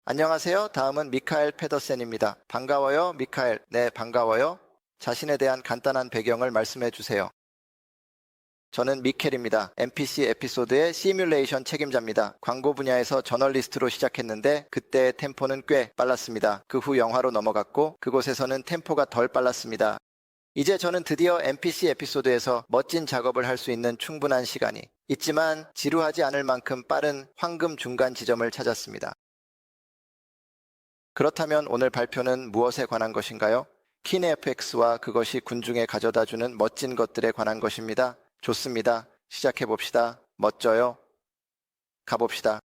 안녕하세요. 다음은 미카엘 페더센입니다. 반가워요, 미카엘. 네, 반가워요. 자신에 대한 간단한 배경을 말씀해 주세요. 저는 미켈입니다. NPC 에피소드의 시뮬레이션 책임자입니다. 광고 분야에서 저널리스트로 시작했는데 그때 템포는 꽤 빨랐습니다. 그 후 영화로 넘어갔고 그곳에서는 템포가 덜 빨랐습니다. 이제 저는 드디어 NPC 에피소드에서 멋진 작업을 할 수 있는 충분한 시간이 있지만 지루하지 않을 만큼 빠른 황금 중간 지점을 찾았습니다. 그렇다면 오늘 발표는 무엇에 관한 것인가요? 키네FX와 그것이 군중에 가져다주는 멋진 것들에 관한 것입니다. 좋습니다. 시작해봅시다. 멋져요. 가봅시다.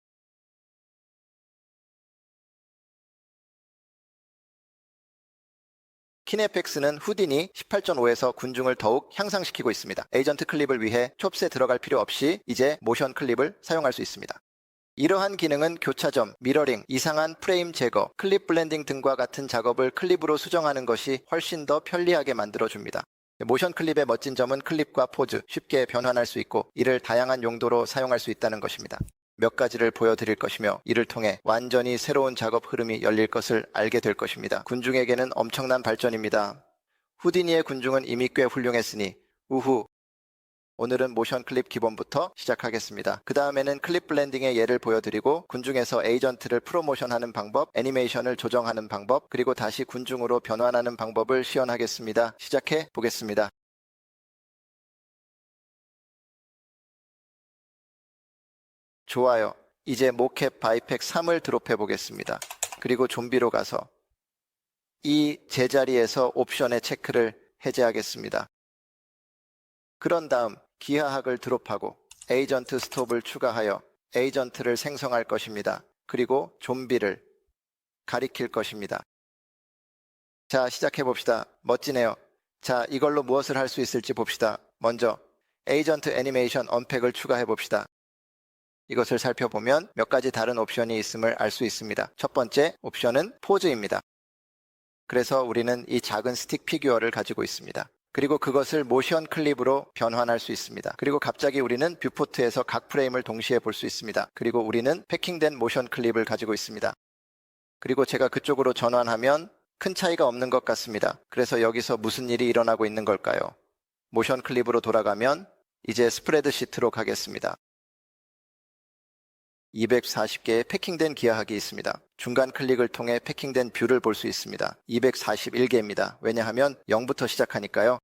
키네FX는 후디니 18.5에서 군중을 더욱 향상시키고 있습니다. 에이전트 클립을 위해 톱스에 들어갈 필요 없이 이제 모션 클립을 사용할 수 있습니다. 이러한 기능은 교차점, 미러링, 이상한 프레임 제거, 클립 블렌딩 등과 같은 작업을 클립으로 수정하는 것이 훨씬 더 편리하게 만들어줍니다. 모션 클립의 멋진 점은 클립과 포즈, 쉽게 변환할 수 있고 이를 다양한 용도로 사용할 수 있다는 것입니다. 몇 가지를 보여드릴 것이며 이를 통해 완전히 새로운 작업 흐름이 열릴 것을 알게 될 것입니다. 군중에게는 엄청난 발전입니다. 후디니의 군중은 이미 꽤 훌륭했으니 우후. 오늘은 모션 클립 기본부터 시작하겠습니다. 그 다음에는 클립 블렌딩의 예를 보여드리고 군중에서 에이전트를 프로모션하는 방법, 애니메이션을 조정하는 방법, 그리고 다시 군중으로 변환하는 방법을 시연하겠습니다. 시작해 보겠습니다. 좋아요. 이제 모캡 바이팩 3을 드롭해 보겠습니다. 그리고 좀비로 가서 이 제자리에서 옵션의 체크를 해제하겠습니다. 그런 다음 기하학을 드롭하고 에이전트 스톱을 추가하여 에이전트를 생성할 것입니다. 그리고 좀비를 가리킬 것입니다. 자, 시작해 봅시다. 멋지네요. 자, 이걸로 무엇을 할 수 있을지 봅시다. 먼저 에이전트 애니메이션 언팩을 추가해 봅시다. 이것을 살펴보면 몇 가지 다른 옵션이 있음을 알 수 있습니다. 첫 번째 옵션은 포즈입니다. 그래서 우리는 이 작은 스틱 피규어를 가지고 있습니다. 그리고 그것을 모션 클립으로 변환할 수 있습니다. 그리고 갑자기 우리는 뷰포트에서 각 프레임을 동시에 볼 수 있습니다. 그리고 우리는 패킹된 모션 클립을 가지고 있습니다. 그리고 제가 그쪽으로 전환하면 큰 차이가 없는 것 같습니다. 그래서 여기서 무슨 일이 일어나고 있는 걸까요? 모션 클립으로 돌아가면 이제 스프레드 시트로 가겠습니다. 240개의 패킹된 기하학이 있습니다. 중간 클릭을 통해 패킹된 뷰를 볼 수 있습니다. 241개입니다. 왜냐하면 0부터 시작하니까요.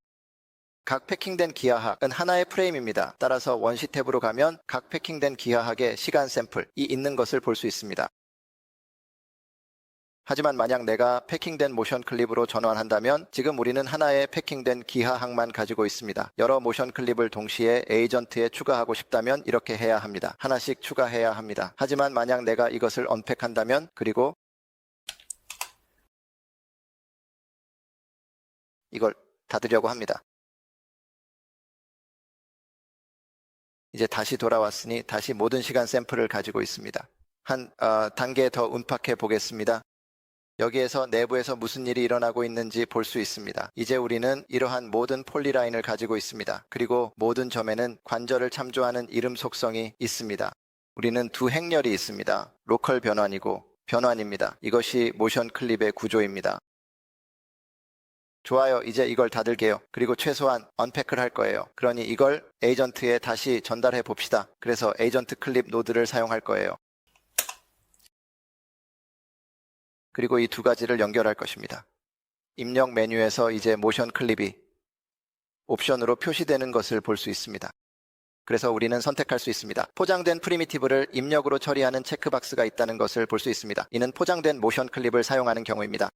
각 패킹된 기하학은 하나의 프레임입니다. 따라서 원시 탭으로 가면 각 패킹된 기하학의 시간 샘플이 있는 것을 볼 수 있습니다. 하지만 만약 내가 패킹된 모션 클립으로 전환한다면 지금 우리는 하나의 패킹된 기하학만 가지고 있습니다. 여러 모션 클립을 동시에 에이전트에 추가하고 싶다면 이렇게 해야 합니다. 하나씩 추가해야 합니다. 하지만 만약 내가 이것을 언팩한다면 그리고 이걸 닫으려고 합니다. 이제 다시 돌아왔으니 다시 모든 시간 샘플을 가지고 있습니다. 한 단계 더 운박해 보겠습니다. 여기에서 내부에서 무슨 일이 일어나고 있는지 볼 수 있습니다. 이제 우리는 이러한 모든 폴리라인을 가지고 있습니다. 그리고 모든 점에는 관절을 참조하는 이름 속성이 있습니다. 우리는 두 행렬이 있습니다. 로컬 변환이고 변환입니다. 이것이 모션 클립의 구조입니다. 좋아요. 이제 이걸 닫을게요. 그리고 최소한 언패크를 할 거예요. 그러니 이걸 에이전트에 다시 전달해 봅시다. 그래서 에이전트 클립 노드를 사용할 거예요. 그리고 이 두 가지를 연결할 것입니다. 입력 메뉴에서 이제 모션 클립이 옵션으로 표시되는 것을 볼 수 있습니다. 그래서 우리는 선택할 수 있습니다. 포장된 프리미티브를 입력으로 처리하는 체크박스가 있다는 것을 볼 수 있습니다. 이는 포장된 모션 클립을 사용하는 경우입니다.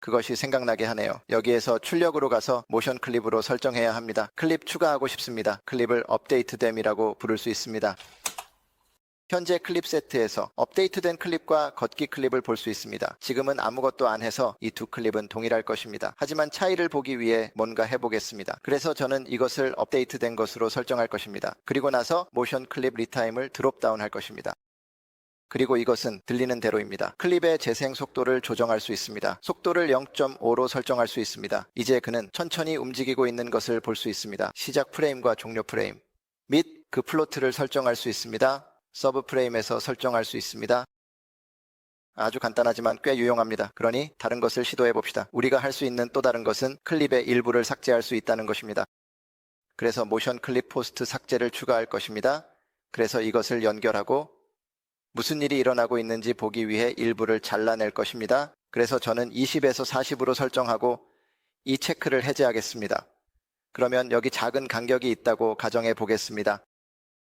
그것이 생각나게 하네요. 여기에서 출력으로 가서 모션 클립으로 설정해야 합니다. 클립 추가하고 싶습니다. 클립을 업데이트됨이라고 부를 수 있습니다. 현재 클립 세트에서 업데이트된 클립과 걷기 클립을 볼 수 있습니다. 지금은 아무것도 안 해서 이 두 클립은 동일할 것입니다. 하지만 차이를 보기 위해 뭔가 해보겠습니다. 그래서 저는 이것을 업데이트된 것으로 설정할 것입니다. 그리고 나서 모션 클립 리타임을 드롭다운 할 것입니다. 그리고 이것은 들리는 대로입니다. 클립의 재생 속도를 조정할 수 있습니다. 속도를 0.5로 설정할 수 있습니다. 이제 그는 천천히 움직이고 있는 것을 볼 수 있습니다. 시작 프레임과 종료 프레임 및 그 플로트를 설정할 수 있습니다. 서브 프레임에서 설정할 수 있습니다. 아주 간단하지만 꽤 유용합니다. 그러니 다른 것을 시도해 봅시다. 우리가 할 수 있는 또 다른 것은 클립의 일부를 삭제할 수 있다는 것입니다. 그래서 모션 클립 포스트 삭제를 추가할 것입니다. 그래서 이것을 연결하고 무슨 일이 일어나고 있는지 보기 위해 일부를 잘라낼 것입니다. 그래서 저는 20에서 40으로 설정하고 이 체크를 해제하겠습니다. 그러면 여기 작은 간격이 있다고 가정해 보겠습니다.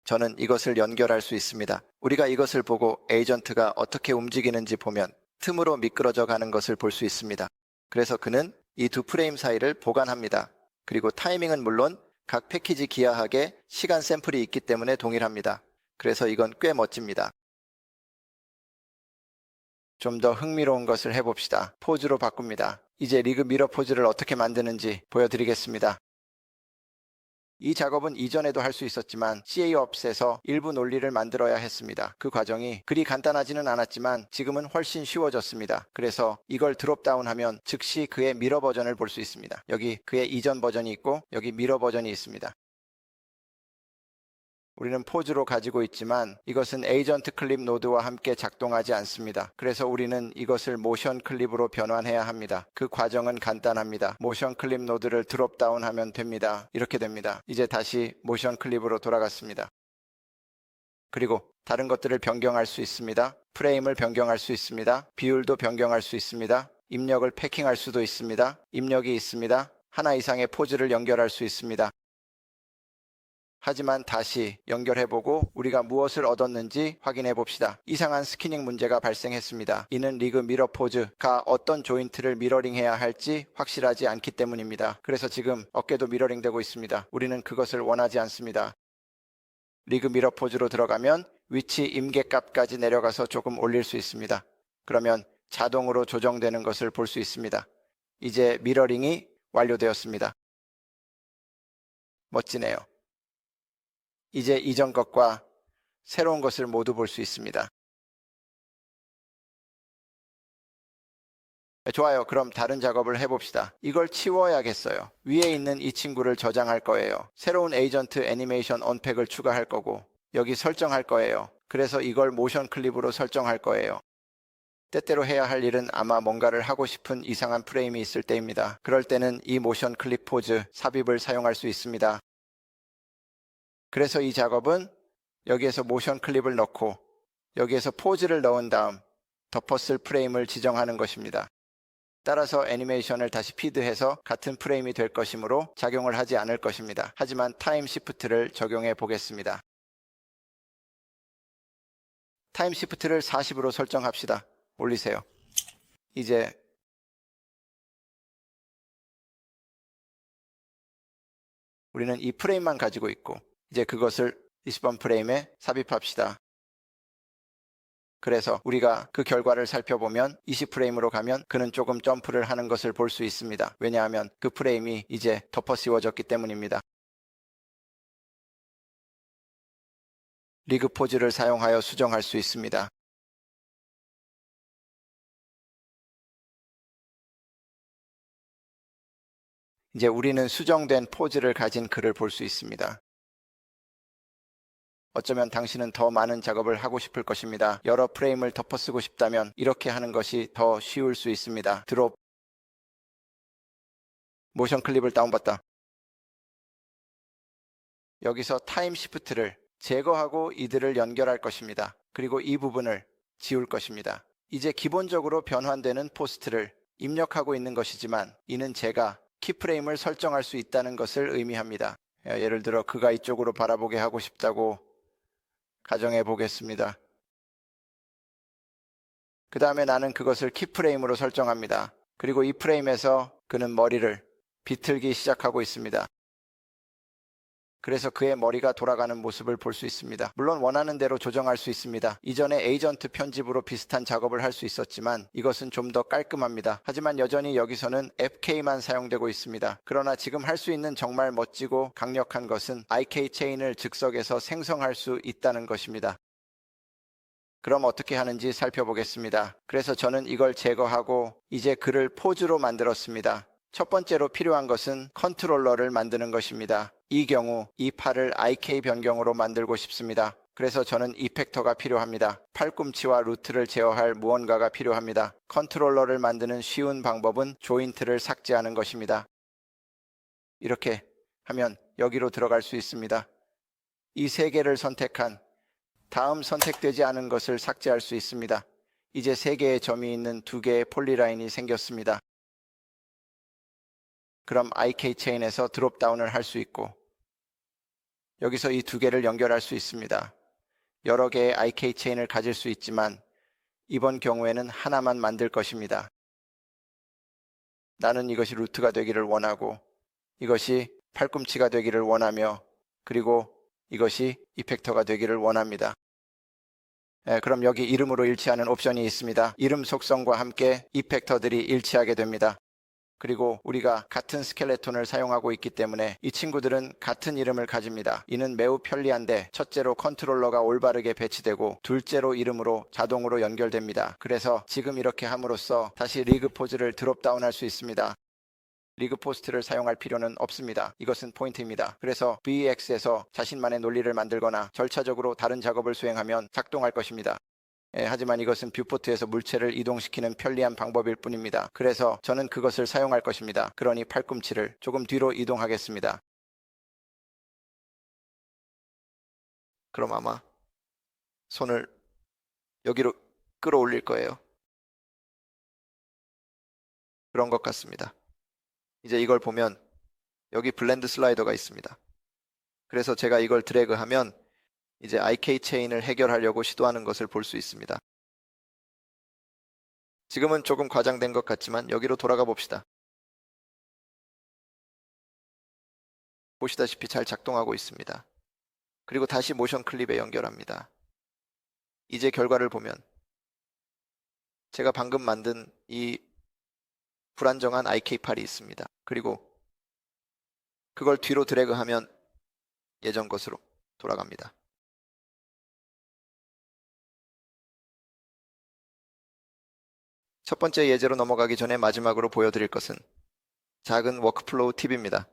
저는 이것을 연결할 수 있습니다. 우리가 이것을 보고 에이전트가 어떻게 움직이는지 보면 틈으로 미끄러져 가는 것을 볼 수 있습니다. 그래서 그는 이 두 프레임 사이를 보관합니다. 그리고 타이밍은 물론 각 패키지 기하학에 시간 샘플이 있기 때문에 동일합니다. 그래서 이건 꽤 멋집니다. 좀 더 흥미로운 것을 해봅시다. 포즈로 바꿉니다. 이제 리그 미러 포즈를 어떻게 만드는지 보여드리겠습니다. 이 작업은 이전에도 할 수 있었지만 CAOPS에서 일부 논리를 만들어야 했습니다. 그 과정이 그리 간단하지는 않았지만 지금은 훨씬 쉬워졌습니다. 그래서 이걸 드롭다운하면 즉시 그의 미러 버전을 볼 수 있습니다. 여기 그의 이전 버전이 있고 여기 미러 버전이 있습니다. 우리는 포즈로 가지고 있지만 이것은 에이전트 클립 노드와 함께 작동하지 않습니다. 그래서 우리는 이것을 모션 클립으로 변환해야 합니다. 그 과정은 간단합니다. 모션 클립 노드를 드롭다운하면 됩니다. 이렇게 됩니다. 이제 다시 모션 클립으로 돌아갔습니다. 그리고 다른 것들을 변경할 수 있습니다. 프레임을 변경할 수 있습니다. 비율도 변경할 수 있습니다. 입력을 패킹할 수도 있습니다. 입력이 있습니다. 하나 이상의 포즈를 연결할 수 있습니다. 하지만 다시 연결해보고 우리가 무엇을 얻었는지 확인해 봅시다. 이상한 스키닝 문제가 발생했습니다. 이는 리그 미러 포즈가 어떤 조인트를 미러링해야 할지 확실하지 않기 때문입니다. 그래서 지금 어깨도 미러링 되고 있습니다. 우리는 그것을 원하지 않습니다. 리그 미러 포즈로 들어가면 위치 임계값까지 내려가서 조금 올릴 수 있습니다. 그러면 자동으로 조정되는 것을 볼 수 있습니다. 이제 미러링이 완료되었습니다. 멋지네요. 이제 이전 것과 새로운 것을 모두 볼 수 있습니다. 좋아요. 그럼 다른 작업을 해봅시다. 이걸 치워야겠어요. 위에 있는 이 친구를 저장할 거예요. 새로운 에이전트 애니메이션 언팩을 추가할 거고 여기 설정할 거예요. 그래서 이걸 모션 클립으로 설정할 거예요. 때때로 해야 할 일은 아마 뭔가를 하고 싶은 이상한 프레임이 있을 때입니다. 그럴 때는 이 모션 클립 포즈 삽입을 사용할 수 있습니다. 그래서 이 작업은 여기에서 모션 클립을 넣고 여기에서 포즈를 넣은 다음 덮었을 프레임을 지정하는 것입니다. 따라서 애니메이션을 다시 피드해서 같은 프레임이 될 것이므로 작용을 하지 않을 것입니다. 하지만 타임 시프트를 적용해 보겠습니다. 타임 시프트를 40으로 설정합시다. 올리세요. 이제 우리는 이 프레임만 가지고 있고 이제 그것을 20번 프레임에 삽입합시다. 그래서 우리가 그 결과를 살펴보면 20프레임으로 가면 그는 조금 점프를 하는 것을 볼 수 있습니다. 왜냐하면 그 프레임이 이제 덮어씌워졌기 때문입니다. 리그 포즈를 사용하여 수정할 수 있습니다. 이제 우리는 수정된 포즈를 가진 그를 볼 수 있습니다. 어쩌면 당신은 더 많은 작업을 하고 싶을 것입니다. 여러 프레임을 덮어쓰고 싶다면 이렇게 하는 것이 더 쉬울 수 있습니다. 드롭 모션 클립을 다운받다. 여기서 타임 시프트를 제거하고 이들을 연결할 것입니다. 그리고 이 부분을 지울 것입니다. 이제 기본적으로 변환되는 포스트를 입력하고 있는 것이지만 이는 제가 키프레임을 설정할 수 있다는 것을 의미합니다. 예를 들어 그가 이쪽으로 바라보게 하고 싶다고 가정해 보겠습니다. 그 다음에 나는 그것을 키프레임으로 설정합니다. 그리고 이 프레임에서 그는 머리를 비틀기 시작하고 있습니다. 그래서 그의 머리가 돌아가는 모습을 볼 수 있습니다. 물론 원하는 대로 조정할 수 있습니다. 이전에 에이전트 편집으로 비슷한 작업을 할 수 있었지만 이것은 좀 더 깔끔합니다. 하지만 여전히 여기서는 FK만 사용되고 있습니다. 그러나 지금 할 수 있는 정말 멋지고 강력한 것은 IK 체인을 즉석에서 생성할 수 있다는 것입니다. 그럼 어떻게 하는지 살펴보겠습니다. 그래서 저는 이걸 제거하고 이제 그를 포즈로 만들었습니다. 첫 번째로 필요한 것은 컨트롤러를 만드는 것입니다. 이 경우 이 팔을 IK 변경으로 만들고 싶습니다. 그래서 저는 이펙터가 필요합니다. 팔꿈치와 루트를 제어할 무언가가 필요합니다. 컨트롤러를 만드는 쉬운 방법은 조인트를 삭제하는 것입니다. 이렇게 하면 여기로 들어갈 수 있습니다. 이 세 개를 선택한 다음 선택되지 않은 것을 삭제할 수 있습니다. 이제 세 개의 점이 있는 두 개의 폴리라인이 생겼습니다. 그럼 IK 체인에서 드롭다운을 할 수 있고 여기서 이 두 개를 연결할 수 있습니다. 여러 개의 IK 체인을 가질 수 있지만 이번 경우에는 하나만 만들 것입니다. 나는 이것이 루트가 되기를 원하고 이것이 팔꿈치가 되기를 원하며 그리고 이것이 이펙터가 되기를 원합니다. 그럼 여기 이름으로 일치하는 옵션이 있습니다. 이름 속성과 함께 이펙터들이 일치하게 됩니다. 그리고 우리가 같은 스켈레톤을 사용하고 있기 때문에 이 친구들은 같은 이름을 가집니다. 이는 매우 편리한데 첫째로 컨트롤러가 올바르게 배치되고 둘째로 이름으로 자동으로 연결됩니다. 그래서 지금 이렇게 함으로써 다시 리그 포즈를 드롭다운 할 수 있습니다. 리그 포스트를 사용할 필요는 없습니다. 이것은 포인트입니다. 그래서 VX에서 자신만의 논리를 만들거나 절차적으로 다른 작업을 수행하면 작동할 것입니다. 하지만 이것은 뷰포트에서 물체를 이동시키는 편리한 방법일 뿐입니다. 그래서 저는 그것을 사용할 것입니다. 그러니 팔꿈치를 조금 뒤로 이동하겠습니다. 그럼 아마 손을 여기로 끌어올릴 거예요. 그런 것 같습니다. 이제 이걸 보면 여기 블렌드 슬라이더가 있습니다. 그래서 제가 이걸 드래그하면 이제 IK 체인을 해결하려고 시도하는 것을 볼 수 있습니다. 지금은 조금 과장된 것 같지만 여기로 돌아가 봅시다. 보시다시피 잘 작동하고 있습니다. 그리고 다시 모션 클립에 연결합니다. 이제 결과를 보면 제가 방금 만든 이 불안정한 IK8이 있습니다. 그리고 그걸 뒤로 드래그하면 예전 것으로 돌아갑니다. 첫 번째 예제로 넘어가기 전에 마지막으로 보여드릴 것은 작은 워크플로우 팁입니다.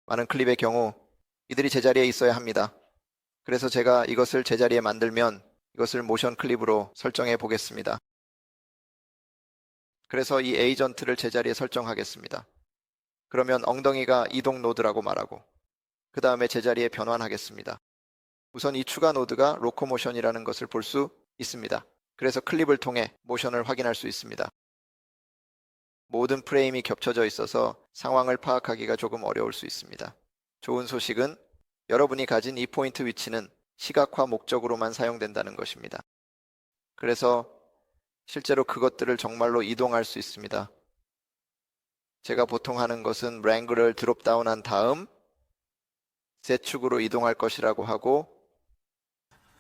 많은 클립의 경우 이들이 제자리에 있어야 합니다. 그래서 제가 이것을 제자리에 만들면 이것을 모션 클립으로 설정해 보겠습니다. 그래서 이 에이전트를 제자리에 설정하겠습니다. 그러면 엉덩이가 이동 노드라고 말하고 그 다음에 제자리에 변환하겠습니다. 우선 이 추가 노드가 로코모션이라는 것을 볼 수 있습니다. 그래서 클립을 통해 모션을 확인할 수 있습니다. 모든 프레임이 겹쳐져 있어서 상황을 파악하기가 조금 어려울 수 있습니다. 좋은 소식은 여러분이 가진 이 포인트 위치는 시각화 목적으로만 사용된다는 것입니다. 그래서 실제로 그것들을 정말로 이동할 수 있습니다. 제가 보통 하는 것은 랭글을 드롭다운한 다음 Z축으로 이동할 것이라고 하고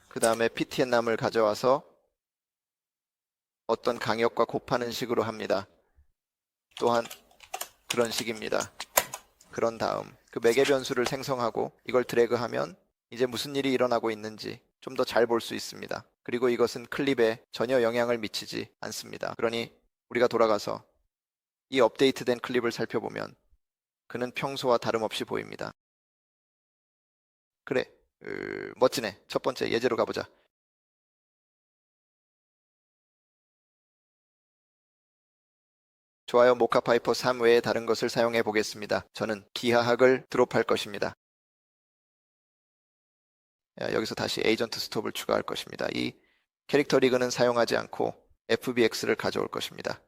그 다음에 PTN남을 가져와서 어떤 강역과 곱하는 식으로 합니다. 또한 그런 식입니다. 그런 다음 그 매개 변수를 생성하고 이걸 드래그하면 이제 무슨 일이 일어나고 있는지 좀 더 잘 볼 수 있습니다. 그리고 이것은 클립에 전혀 영향을 미치지 않습니다. 그러니 우리가 돌아가서 이 업데이트된 클립을 살펴보면 그는 평소와 다름없이 보입니다. 그래, 멋지네. 첫 번째 예제로 가보자. 좋아요. 모카파이퍼 3 외에 다른 것을 사용해 보겠습니다. 저는 기하학을 드롭할 것입니다. 여기서 다시 에이전트 스톱을 추가할 것입니다. 이 캐릭터 리그는 사용하지 않고 FBX를 가져올 것입니다.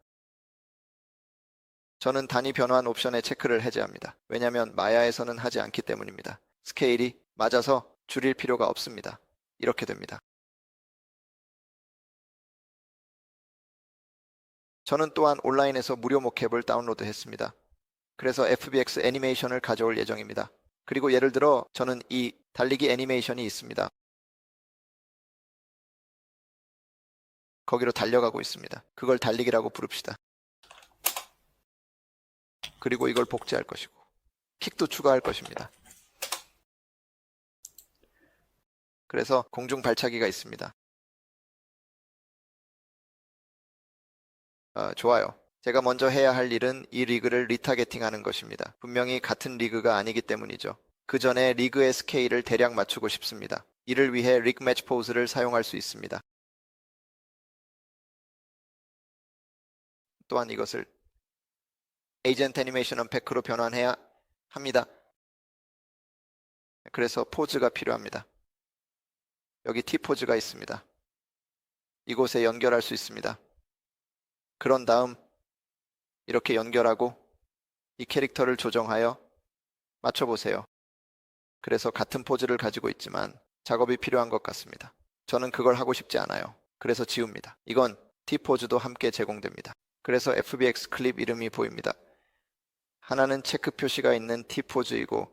저는 단위 변환 옵션의 체크를 해제합니다. 왜냐하면 마야에서는 하지 않기 때문입니다. 스케일이 맞아서 줄일 필요가 없습니다. 이렇게 됩니다. 저는 또한 온라인에서 무료 모캡을 다운로드 했습니다. 그래서 FBX 애니메이션을 가져올 예정입니다. 그리고 예를 들어 저는 이 달리기 애니메이션이 있습니다. 거기로 달려가고 있습니다. 그걸 달리기라고 부릅시다. 그리고 이걸 복제할 것이고 킥도 추가할 것입니다. 그래서 공중 발차기가 있습니다. 좋아요. 제가 먼저 해야 할 일은 이 리그를 리타겟팅하는 것입니다. 분명히 같은 리그가 아니기 때문이죠. 그 전에 리그의 스케일을 대략 맞추고 싶습니다. 이를 위해 rig match pose를 사용할 수 있습니다. 또한 이것을 에이전트 애니메이션 언패크로 변환해야 합니다. 그래서 포즈가 필요합니다. 여기 T포즈가 있습니다. 이곳에 연결할 수 있습니다. 그런 다음 이렇게 연결하고 이 캐릭터를 조정하여 맞춰보세요. 그래서 같은 포즈를 가지고 있지만 작업이 필요한 것 같습니다. 저는 그걸 하고 싶지 않아요. 그래서 지웁니다. 이건 T포즈도 함께 제공됩니다. 그래서 FBX 클립 이름이 보입니다. 하나는 체크 표시가 있는 T포즈이고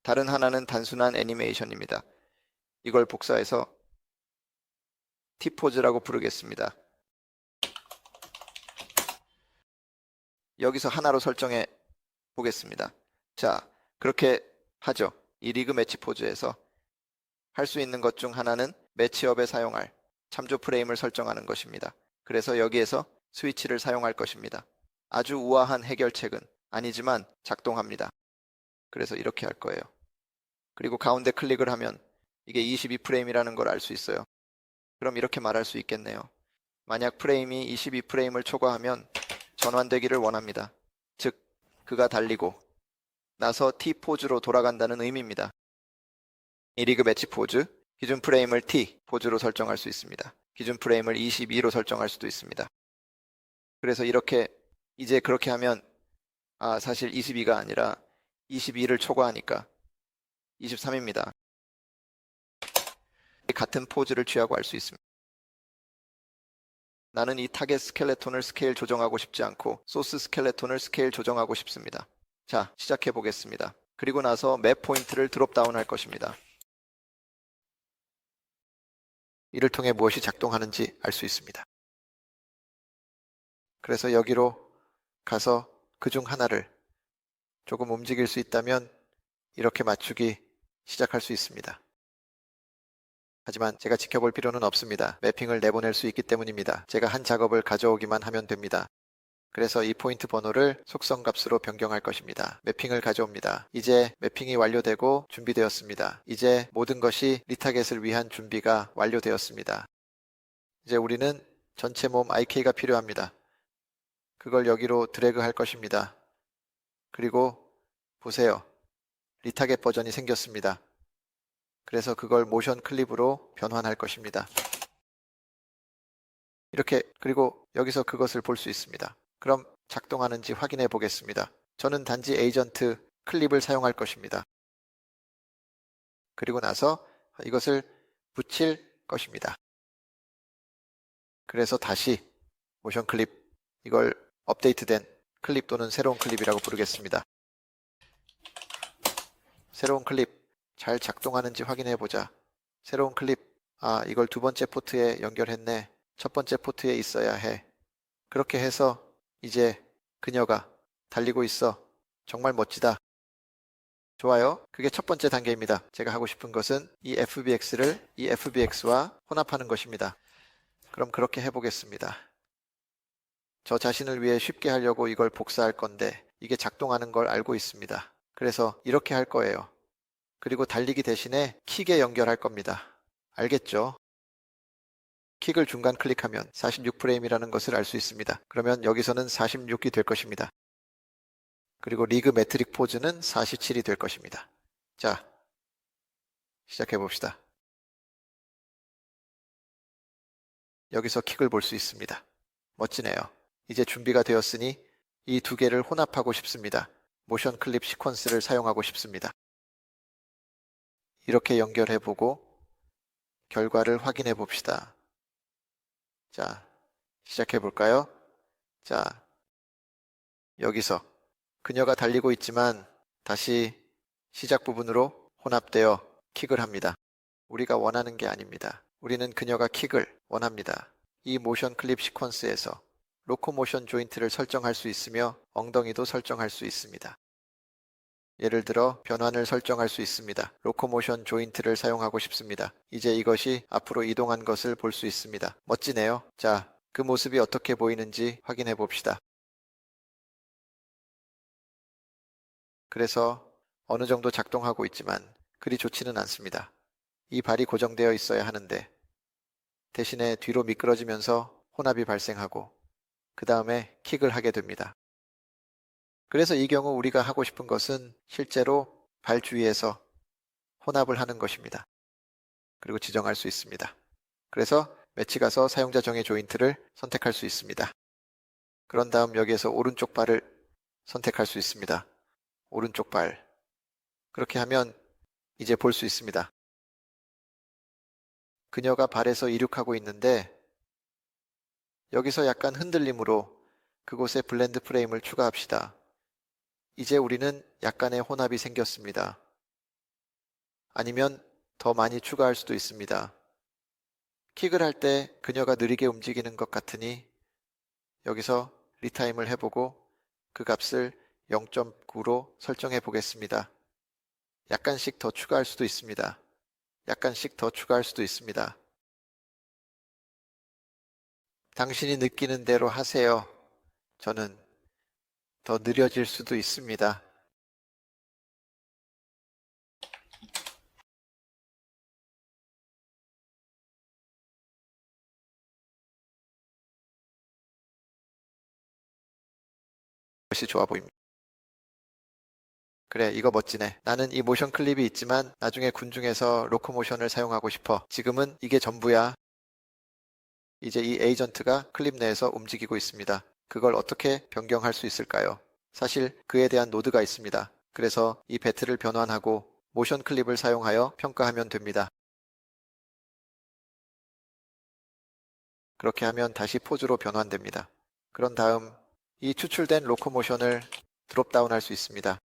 다른 하나는 단순한 애니메이션입니다. 이걸 복사해서 T포즈라고 부르겠습니다. 여기서 하나로 설정해 보겠습니다. 자, 그렇게 하죠. 이 리그 매치 포즈에서 할 수 있는 것 중 하나는 매치업에 사용할 참조 프레임을 설정하는 것입니다. 그래서 여기에서 스위치를 사용할 것입니다. 아주 우아한 해결책은 아니지만 작동합니다. 그래서 이렇게 할 거예요. 그리고 가운데 클릭을 하면 이게 22프레임이라는 걸 알 수 있어요. 그럼 이렇게 말할 수 있겠네요. 만약 프레임이 22프레임을 초과하면 전환되기를 원합니다. 즉, 그가 달리고 나서 T포즈로 돌아간다는 의미입니다. 이 리그 매치 포즈, 기준 프레임을 T 포즈로 설정할 수 있습니다. 기준 프레임을 22로 설정할 수도 있습니다. 그래서 이렇게 이제 그렇게 하면 사실 22가 아니라 22를 초과하니까 23입니다. 같은 포즈를 취하고 할 수 있습니다. 나는 이 타겟 스켈레톤을 스케일 조정하고 싶지 않고 소스 스켈레톤을 스케일 조정하고 싶습니다. 자, 시작해 보겠습니다. 그리고 나서 맵 포인트를 드롭다운 할 것입니다. 이를 통해 무엇이 작동하는지 알 수 있습니다. 그래서 여기로 가서 그중 하나를 조금 움직일 수 있다면 이렇게 맞추기 시작할 수 있습니다. 하지만 제가 지켜볼 필요는 없습니다. 매핑을 내보낼 수 있기 때문입니다. 제가 한 작업을 가져오기만 하면 됩니다. 그래서 이 포인트 번호를 속성값으로 변경할 것입니다. 매핑을 가져옵니다. 이제 매핑이 완료되고 준비되었습니다. 이제 모든 것이 리타겟을 위한 준비가 완료되었습니다. 이제 우리는 전체 몸 IK가 필요합니다. 그걸 여기로 드래그 할 것입니다. 그리고 보세요. 리타겟 버전이 생겼습니다. 그래서 그걸 모션 클립으로 변환할 것입니다. 이렇게, 그리고 여기서 그것을 볼 수 있습니다. 그럼 작동하는지 확인해 보겠습니다. 저는 단지 에이전트 클립을 사용할 것입니다. 그리고 나서 이것을 붙일 것입니다. 그래서 다시 모션 클립, 이걸 업데이트된 클립 또는 새로운 클립이라고 부르겠습니다. 새로운 클립 잘 작동하는지 확인해 보자. 새로운 클립, 이걸 두 번째 포트에 연결했네. 첫 번째 포트에 있어야 해. 그렇게 해서 이제 그녀가 달리고 있어. 정말 멋지다. 좋아요. 그게 첫 번째 단계입니다. 제가 하고 싶은 것은 이 FBX를 이 FBX와 혼합하는 것입니다. 그럼 그렇게 해보겠습니다. 저 자신을 위해 쉽게 하려고 이걸 복사할 건데 이게 작동하는 걸 알고 있습니다. 그래서 이렇게 할 거예요. 그리고 달리기 대신에 킥에 연결할 겁니다. 알겠죠? 킥을 중간 클릭하면 46프레임이라는 것을 알 수 있습니다. 그러면 여기서는 46이 될 것입니다. 그리고 리그 매트릭 포즈는 47이 될 것입니다. 자, 시작해 봅시다. 여기서 킥을 볼 수 있습니다. 멋지네요. 이제 준비가 되었으니 이 두 개를 혼합하고 싶습니다. 모션 클립 시퀀스를 사용하고 싶습니다. 이렇게 연결해 보고 결과를 확인해 봅시다. 자, 시작해 볼까요? 자, 여기서 그녀가 달리고 있지만 다시 시작 부분으로 혼합되어 킥을 합니다. 우리가 원하는 게 아닙니다. 우리는 그녀가 킥을 원합니다. 이 모션 클립 시퀀스에서 로코모션 조인트를 설정할 수 있으며 엉덩이도 설정할 수 있습니다. 예를 들어 변환을 설정할 수 있습니다. 로코모션 조인트를 사용하고 싶습니다. 이제 이것이 앞으로 이동한 것을 볼 수 있습니다. 멋지네요. 자, 그 모습이 어떻게 보이는지 확인해 봅시다. 그래서 어느 정도 작동하고 있지만 그리 좋지는 않습니다. 이 발이 고정되어 있어야 하는데 대신에 뒤로 미끄러지면서 혼합이 발생하고 그 다음에 킥을 하게 됩니다. 그래서 이 경우 우리가 하고 싶은 것은 실제로 발 주위에서 혼합을 하는 것입니다. 그리고 지정할 수 있습니다. 그래서 매치 가서 사용자 정의 조인트를 선택할 수 있습니다. 그런 다음 여기에서 오른쪽 발을 선택할 수 있습니다. 오른쪽 발. 그렇게 하면 이제 볼 수 있습니다. 그녀가 발에서 이륙하고 있는데 여기서 약간 흔들림으로 그곳에 블렌드 프레임을 추가합시다. 이제 우리는 약간의 혼합이 생겼습니다. 아니면 더 많이 추가할 수도 있습니다. 킥을 할 때 그녀가 느리게 움직이는 것 같으니 여기서 리타임을 해보고 그 값을 0.9로 설정해 보겠습니다. 약간씩 더 추가할 수도 있습니다. 약간씩 더 추가할 수도 있습니다. 당신이 느끼는 대로 하세요. 저는 더 느려질 수도 있습니다. 것이 좋아 보입니다. 그래, 이거 멋지네. 나는 이 모션 클립이 있지만 나중에 군중에서 로코모션을 사용하고 싶어. 지금은 이게 전부야. 이제 이 에이전트가 클립 내에서 움직이고 있습니다. 그걸 어떻게 변경할 수 있을까요? 사실 그에 대한 노드가 있습니다. 그래서 이 배트를 변환하고 모션 클립을 사용하여 평가하면 됩니다. 그렇게 하면 다시 포즈로 변환됩니다. 그런 다음 이 추출된 로코모션을 드롭다운 할 수 있습니다.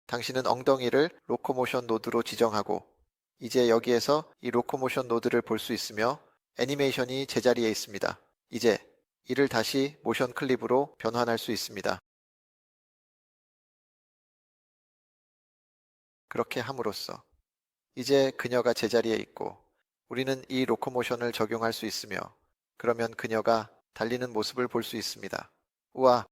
당신은 엉덩이를 로코모션 노드로 지정하고 이제 여기에서 이 로코모션 노드를 볼 수 있으며 애니메이션이 제자리에 있습니다. 이제 이를 다시 모션 클립으로 변환할 수 있습니다. 그렇게 함으로써 이제 그녀가 제자리에 있고 우리는 이 로코모션을 적용할 수 있으며 그러면 그녀가 달리는 모습을 볼 수 있습니다. 우와!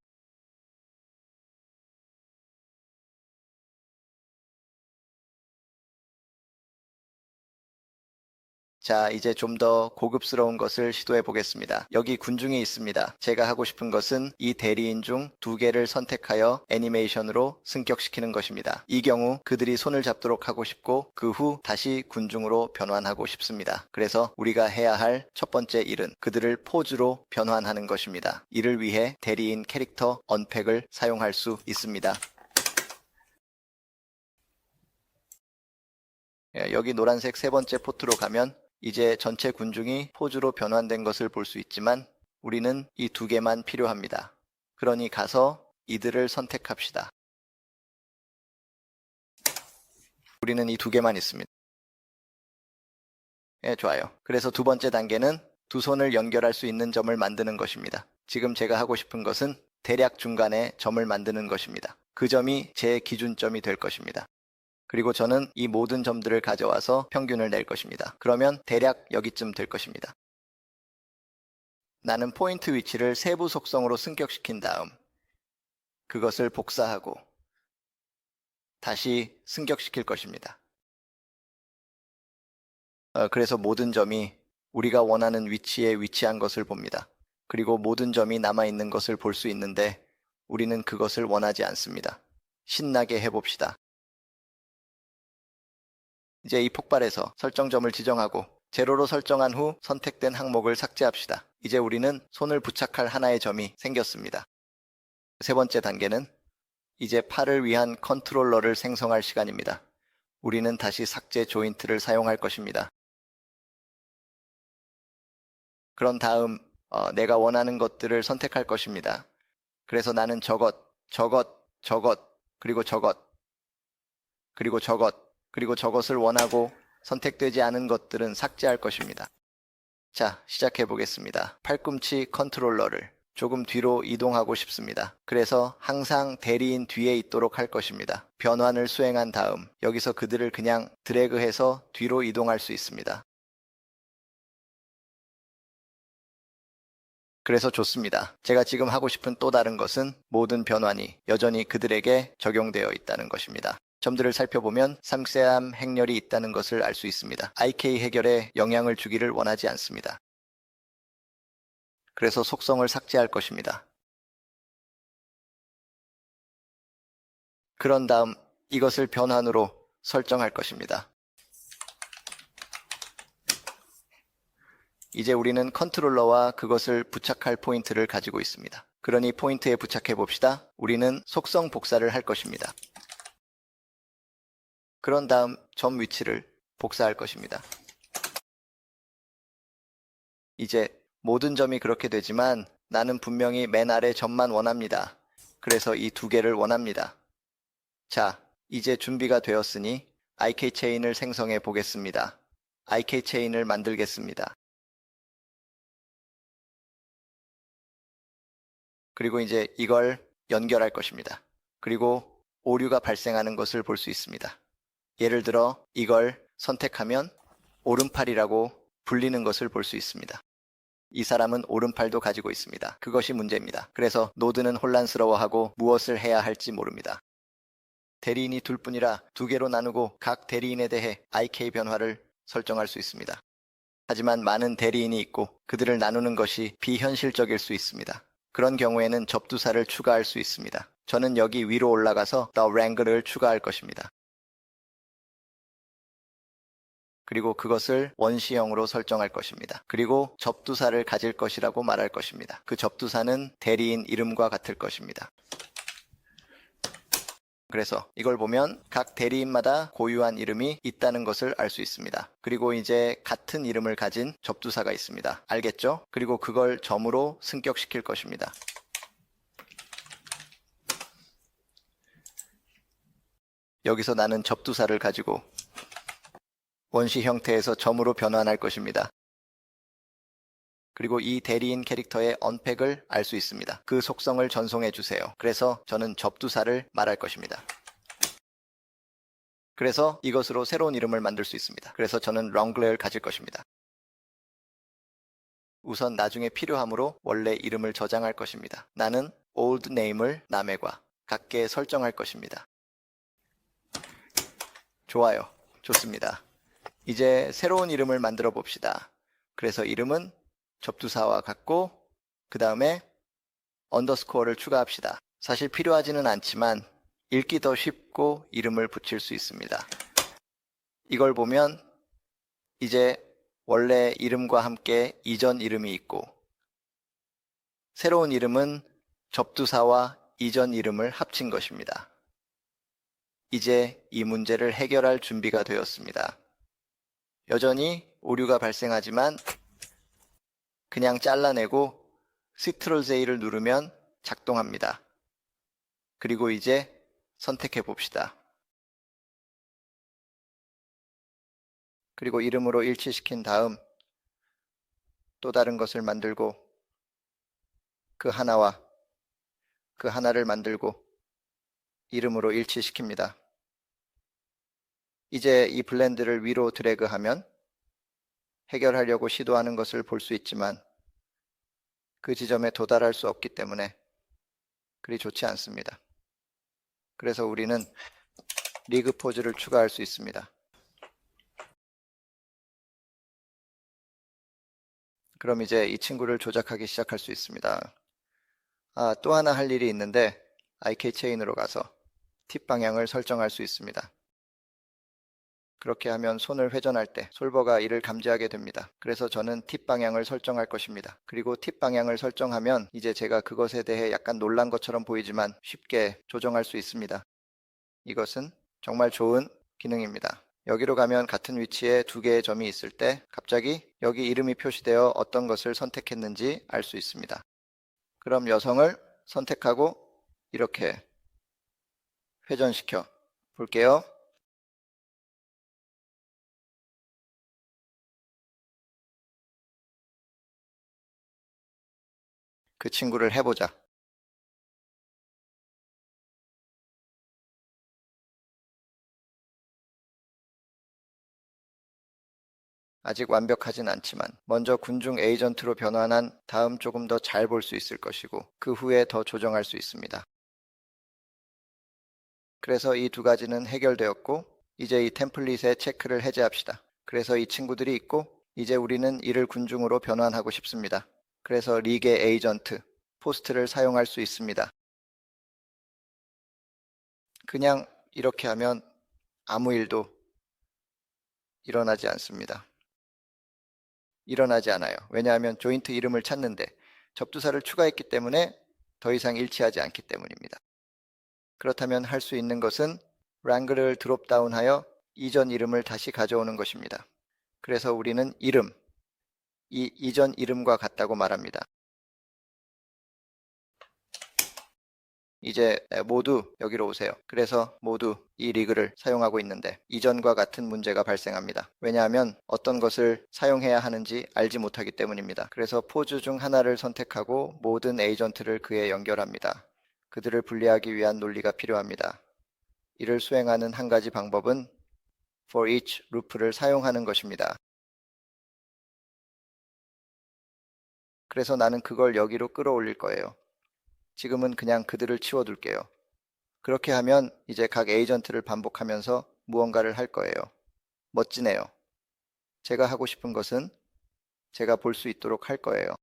자, 이제 좀 더 고급스러운 것을 시도해 보겠습니다. 여기 군중이 있습니다. 제가 하고 싶은 것은 이 대리인 중 2개를 선택하여 애니메이션으로 승격시키는 것입니다. 이 경우 그들이 손을 잡도록 하고 싶고 그 후 다시 군중으로 변환하고 싶습니다. 그래서 우리가 해야 할 첫 번째 일은 그들을 포즈로 변환하는 것입니다. 이를 위해 대리인 캐릭터 언팩을 사용할 수 있습니다. 여기 노란색 세 번째 포트로 가면 이제 전체 군중이 포즈로 변환된 것을 볼 수 있지만 우리는 이 2개만 필요합니다. 그러니 가서 이들을 선택합시다. 우리는 이 2개만 있습니다. 좋아요. 그래서 두 번째 단계는 두 손을 연결할 수 있는 점을 만드는 것입니다. 지금 제가 하고 싶은 것은 대략 중간에 점을 만드는 것입니다. 그 점이 제 기준점이 될 것입니다. 그리고 저는 이 모든 점들을 가져와서 평균을 낼 것입니다. 그러면 대략 여기쯤 될 것입니다. 나는 포인트 위치를 세부 속성으로 승격시킨 다음 그것을 복사하고 다시 승격시킬 것입니다. 그래서 모든 점이 우리가 원하는 위치에 위치한 것을 봅니다. 그리고 모든 점이 남아있는 것을 볼 수 있는데 우리는 그것을 원하지 않습니다. 신나게 해봅시다. 이제 이 폭발에서 설정점을 지정하고 제로로 설정한 후 선택된 항목을 삭제합시다. 이제 우리는 손을 부착할 하나의 점이 생겼습니다. 세 번째 단계는 이제 팔을 위한 컨트롤러를 생성할 시간입니다. 우리는 다시 삭제 조인트를 사용할 것입니다. 그런 다음 내가 원하는 것들을 선택할 것입니다. 그래서 나는 저것, 그리고 저것, 그리고 저것, 그리고 저것을 원하고 선택되지 않은 것들은 삭제할 것입니다. 자, 시작해 보겠습니다. 팔꿈치 컨트롤러를 조금 뒤로 이동하고 싶습니다. 그래서 항상 대리인 뒤에 있도록 할 것입니다. 변환을 수행한 다음 여기서 그들을 그냥 드래그해서 뒤로 이동할 수 있습니다. 그래서 좋습니다. 제가 지금 하고 싶은 또 다른 것은 모든 변환이 여전히 그들에게 적용되어 있다는 것입니다. 점들을 살펴보면 상세함 행렬이 있다는 것을 알 수 있습니다. IK 해결에 영향을 주기를 원하지 않습니다. 그래서 속성을 삭제할 것입니다. 그런 다음 이것을 변환으로 설정할 것입니다. 이제 우리는 컨트롤러와 그것을 부착할 포인트를 가지고 있습니다. 그러니 포인트에 부착해 봅시다. 우리는 속성 복사를 할 것입니다. 그런 다음 점 위치를 복사할 것입니다. 이제 모든 점이 그렇게 되지만 나는 분명히 맨 아래 점만 원합니다. 그래서 이 두 개를 원합니다. 자, 이제 준비가 되었으니 IK 체인을 생성해 보겠습니다. IK 체인을 만들겠습니다. 그리고 이제 이걸 연결할 것입니다. 그리고 오류가 발생하는 것을 볼 수 있습니다. 예를 들어 이걸 선택하면 오른팔이라고 불리는 것을 볼 수 있습니다. 이 사람은 오른팔도 가지고 있습니다. 그것이 문제입니다. 그래서 노드는 혼란스러워하고 무엇을 해야 할지 모릅니다. 대리인이 둘뿐이라 두 개로 나누고 각 대리인에 대해 IK 변화를 설정할 수 있습니다. 하지만 많은 대리인이 있고 그들을 나누는 것이 비현실적일 수 있습니다. 그런 경우에는 접두사를 추가할 수 있습니다. 저는 여기 위로 올라가서 The Wrangler를 추가할 것입니다. 그리고 그것을 원시형으로 설정할 것입니다. 그리고 접두사를 가질 것이라고 말할 것입니다. 그 접두사는 대리인 이름과 같을 것입니다. 그래서 이걸 보면 각 대리인마다 고유한 이름이 있다는 것을 알 수 있습니다. 그리고 이제 같은 이름을 가진 접두사가 있습니다. 알겠죠? 그리고 그걸 점으로 승격시킬 것입니다. 여기서 나는 접두사를 가지고 원시 형태에서 점으로 변환할 것입니다. 그리고 이 대리인 캐릭터의 언팩을 알 수 있습니다. 그 속성을 전송해 주세요. 그래서 저는 접두사를 말할 것입니다. 그래서 이것으로 새로운 이름을 만들 수 있습니다. 그래서 저는 렁글레를 가질 것입니다. 우선 나중에 필요하므로 원래 이름을 저장할 것입니다. 나는 old name을 남에과 같게 설정할 것입니다. 좋아요. 좋습니다. 이제 새로운 이름을 만들어 봅시다. 그래서 이름은 접두사와 같고 그 다음에 언더스코어를 추가합시다. 사실 필요하지는 않지만 읽기 더 쉽고 이름을 붙일 수 있습니다. 이걸 보면 이제 원래 이름과 함께 이전 이름이 있고 새로운 이름은 접두사와 이전 이름을 합친 것입니다. 이제 이 문제를 해결할 준비가 되었습니다. 여전히 오류가 발생하지만 그냥 잘라내고 Ctrl-J를 누르면 작동합니다. 그리고 이제 선택해 봅시다. 그리고 이름으로 일치시킨 다음 또 다른 것을 만들고 그 하나와 그 하나를 만들고 이름으로 일치시킵니다. 이제 이 블렌드를 위로 드래그하면 해결하려고 시도하는 것을 볼 수 있지만 그 지점에 도달할 수 없기 때문에 그리 좋지 않습니다. 그래서 우리는 리그 포즈를 추가할 수 있습니다. 그럼 이제 이 친구를 조작하기 시작할 수 있습니다. 또 하나 할 일이 있는데 IK 체인으로 가서 팁 방향을 설정할 수 있습니다. 그렇게 하면 손을 회전할 때 솔버가 이를 감지하게 됩니다. 그래서 저는 팁 방향을 설정할 것입니다. 그리고 팁 방향을 설정하면 이제 제가 그것에 대해 약간 놀란 것처럼 보이지만 쉽게 조정할 수 있습니다. 이것은 정말 좋은 기능입니다. 여기로 가면 같은 위치에 두 개의 점이 있을 때 갑자기 여기 이름이 표시되어 어떤 것을 선택했는지 알 수 있습니다. 그럼 여성을 선택하고 이렇게 회전시켜 볼게요. 그 친구를 해보자. 아직 완벽하진 않지만 먼저 군중 에이전트로 변환한 다음 조금 더 잘 볼 수 있을 것이고 그 후에 더 조정할 수 있습니다. 그래서 이 두 가지는 해결되었고 이제 이 템플릿의 체크를 해제합시다. 그래서 이 친구들이 있고 이제 우리는 이를 군중으로 변환하고 싶습니다. 그래서 릭의 에이전트, 포스트를 사용할 수 있습니다. 그냥 이렇게 하면 아무 일도 일어나지 않습니다. 일어나지 않아요. 왜냐하면 조인트 이름을 찾는데 접두사를 추가했기 때문에 더 이상 일치하지 않기 때문입니다. 그렇다면 할 수 있는 것은 wrangle을 드롭다운하여 이전 이름을 다시 가져오는 것입니다. 그래서 우리는 이름, 이 이전 이름과 같다고 말합니다. 이제 모두 여기로 오세요. 그래서 모두 이 리그를 사용하고 있는데 이전과 같은 문제가 발생합니다. 왜냐하면 어떤 것을 사용해야 하는지 알지 못하기 때문입니다. 그래서 포즈 중 하나를 선택하고 모든 에이전트를 그에 연결합니다. 그들을 분리하기 위한 논리가 필요합니다. 이를 수행하는 한 가지 방법은 for each 루프를 사용하는 것입니다. 그래서 나는 그걸 여기로 끌어올릴 거예요. 지금은 그냥 그들을 치워둘게요. 그렇게 하면 이제 각 에이전트를 반복하면서 무언가를 할 거예요. 멋지네요. 제가 하고 싶은 것은 제가 볼 수 있도록 할 거예요.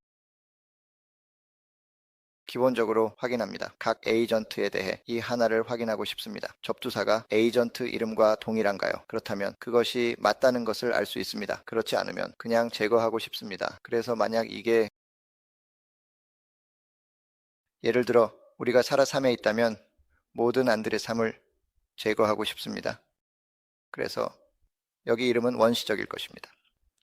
기본적으로 확인합니다. 각 에이전트에 대해 이 하나를 확인하고 싶습니다. 접두사가 에이전트 이름과 동일한가요? 그렇다면 그것이 맞다는 것을 알 수 있습니다. 그렇지 않으면 그냥 제거하고 싶습니다. 그래서 만약 이게 예를 들어 우리가 사라 3에 있다면 모든 안들의 3을 제거하고 싶습니다. 그래서 여기 이름은 원시적일 것입니다.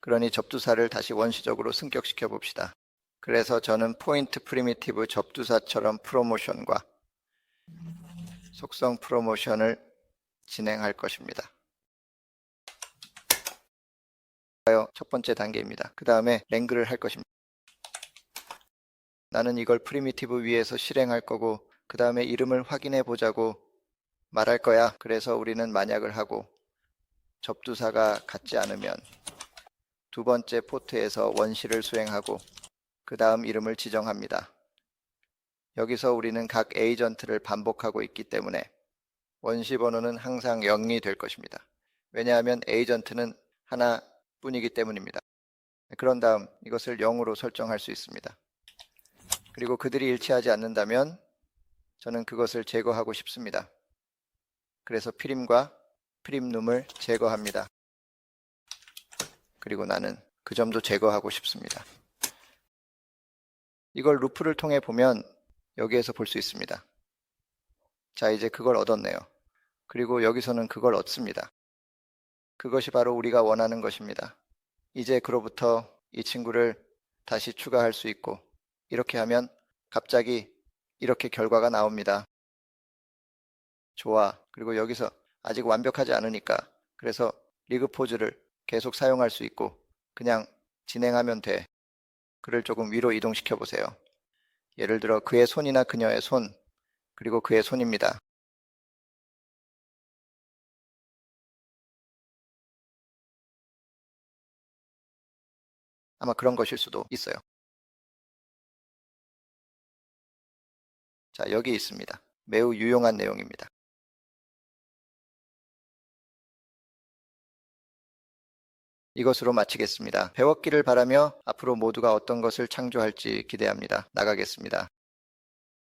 그러니 접두사를 다시 원시적으로 승격시켜 봅시다. 그래서 저는 포인트 프리미티브 접두사처럼 프로모션과 속성 프로모션을 진행할 것입니다. 첫 번째 단계입니다. 그 다음에 랭글을 할 것입니다. 나는 이걸 프리미티브 위에서 실행할 거고 그 다음에 이름을 확인해 보자고 말할 거야. 그래서 우리는 만약을 하고 접두사가 같지 않으면 두 번째 포트에서 원시를 수행하고 그 다음 이름을 지정합니다. 여기서 우리는 각 에이전트를 반복하고 있기 때문에 원시 번호는 항상 0이 될 것입니다. 왜냐하면 에이전트는 하나뿐이기 때문입니다. 그런 다음 이것을 0으로 설정할 수 있습니다. 그리고 그들이 일치하지 않는다면 저는 그것을 제거하고 싶습니다. 그래서 프림과 프림룸을 제거합니다. 그리고 나는 그 점도 제거하고 싶습니다. 이걸 루프를 통해 보면 여기에서 볼 수 있습니다. 자, 이제 그걸 얻었네요. 그리고 여기서는 그걸 얻습니다. 그것이 바로 우리가 원하는 것입니다. 이제 그로부터 이 친구를 다시 추가할 수 있고 이렇게 하면 갑자기 이렇게 결과가 나옵니다. 좋아. 그리고 여기서 아직 완벽하지 않으니까 그래서 리그 포즈를 계속 사용할 수 있고 그냥 진행하면 돼. 그를 조금 위로 이동시켜 보세요. 예를 들어 그의 손이나 그녀의 손, 그리고 그의 손입니다. 아마 그런 것일 수도 있어요. 자, 여기 있습니다. 매우 유용한 내용입니다. 이것으로 마치겠습니다. 배웠기를 바라며 앞으로 모두가 어떤 것을 창조할지 기대합니다. 나가겠습니다.